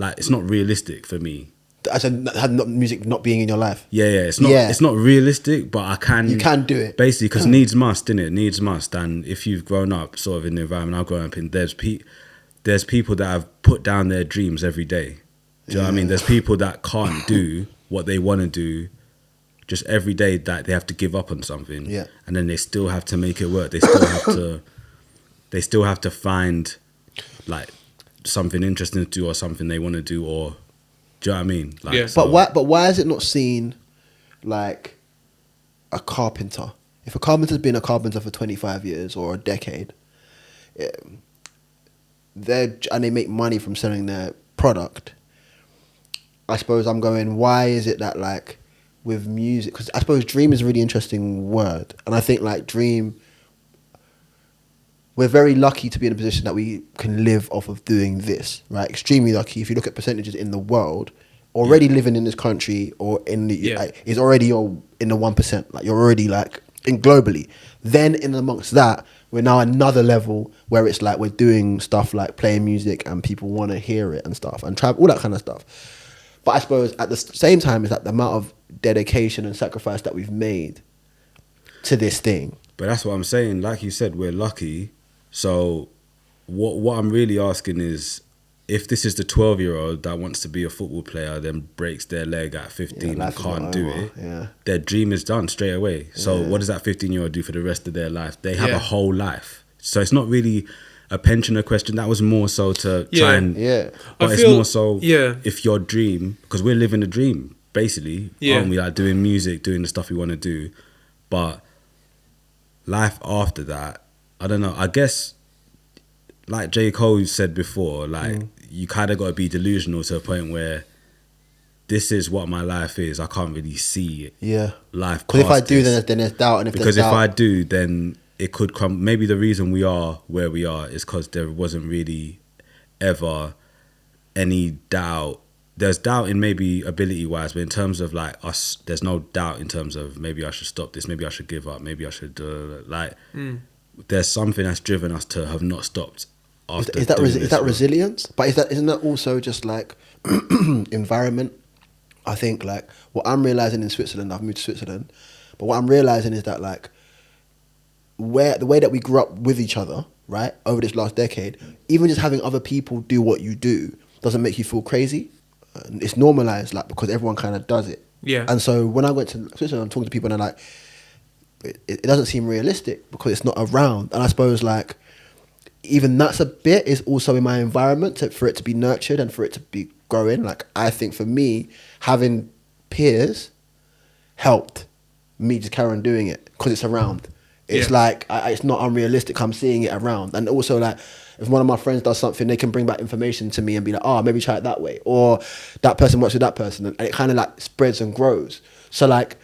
like it's not realistic for me. As in, had not music not being in your life. Yeah, it's not realistic, but You can do it basically because needs must, innit? Needs must. And if you've grown up sort of in the environment I've grown up in, there's people that have put down their dreams every day. Do you know what I mean? There's people that can't do what they want to do just every day, that they have to give up on something. Yeah. And then they still have to make it work. They still have to find like something interesting to do or something they want to do, or do you know what I mean? Like, Yeah. so, But why is it not seen like a carpenter? If a carpenter's been a carpenter for 25 years or a decade, and they make money from selling their product, I suppose I'm going, why is it that like with music, because I suppose dream is a really interesting word, and I think like dream, we're very lucky to be in a position that we can live off of doing this, right? Extremely lucky. If you look at percentages in the world, already living in this country or in the is already in the 1%. Like you're already like in globally. Then in amongst that, we're now another level where it's like we're doing stuff like playing music and people want to hear it and stuff and travel, all that kind of stuff. But I suppose at the same time is that the amount of dedication and sacrifice that we've made to this thing. But that's what I'm saying. Like you said, we're lucky. So what I'm really asking is, if this is the 12-year-old that wants to be a football player, then breaks their leg at 15 and can't do it, their dream is done straight away. So what does that 15-year-old do for the rest of their life? They have a whole life. So it's not really a pensioner question. That was more so to try and... But it's more so if your dream... Because we're living a dream, basically. Aren't we? Like doing music, doing the stuff we want to do. But life after that, I don't know. I guess, like J. Cole said before, like you kind of got to be delusional to a point where this is what my life is. I can't really see it. Yeah. Life. Because if I do, then there's doubt, and if I do, then it could come. Maybe the reason we are where we are is because there wasn't really ever any doubt. There's doubt in maybe ability wise, but in terms of like us, there's no doubt in terms of maybe I should stop this, maybe I should give up, maybe I should there's something that's driven us to have not stopped. After is that resilience? But isn't that also just like environment? I think like what I'm realizing in Switzerland, I've moved to Switzerland, but what I'm realizing is that like the way that we grew up with each other, right, over this last decade, even just having other people do what you do doesn't make you feel crazy. It's normalized, like, because everyone kind of does it. Yeah. And so when I went to Switzerland, I'm talking to people and they're like, it doesn't seem realistic because it's not around. And I suppose like even that's a bit is also in my environment for it to be nurtured and for it to be growing. Like I think for me, having peers helped me just carry on doing it because it's around. It's like, it's not unrealistic. I'm seeing it around. And also like, if one of my friends does something, they can bring back information to me and be like, oh, maybe try it that way. Or that person works with that person. And it kind of like spreads and grows. So like,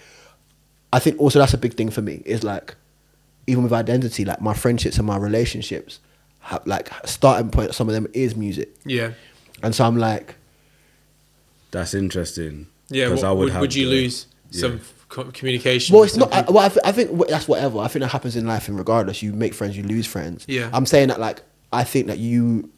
I think also that's a big thing for me is like, even with identity, like my friendships and my relationships, have like starting point, some of them is music. Yeah. And so I'm like, that's interesting. Yeah. Would you lose some communication? Well, it's not. I think that's whatever. I think that happens in life, and regardless, you make friends, you lose friends. Yeah. I'm saying that like I think that you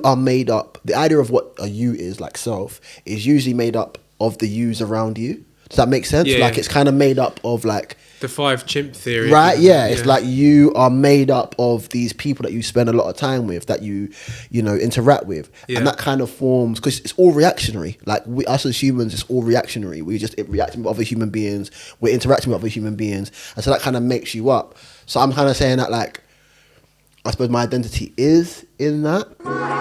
are made up. The idea of what a you is, like self, is usually made up of the yous around you. Does that make sense? Yeah. Like it's kind of made up of like the 5 chimp theory, right? Yeah, it's like you are made up of these people that you spend a lot of time with, that you interact with, and that kind of forms, because it's all reactionary. Like us as humans, it's all reactionary. We just reacting with other human beings. We're interacting with other human beings, and so that kind of makes you up. So I'm kind of saying that like, I suppose my identity is in that.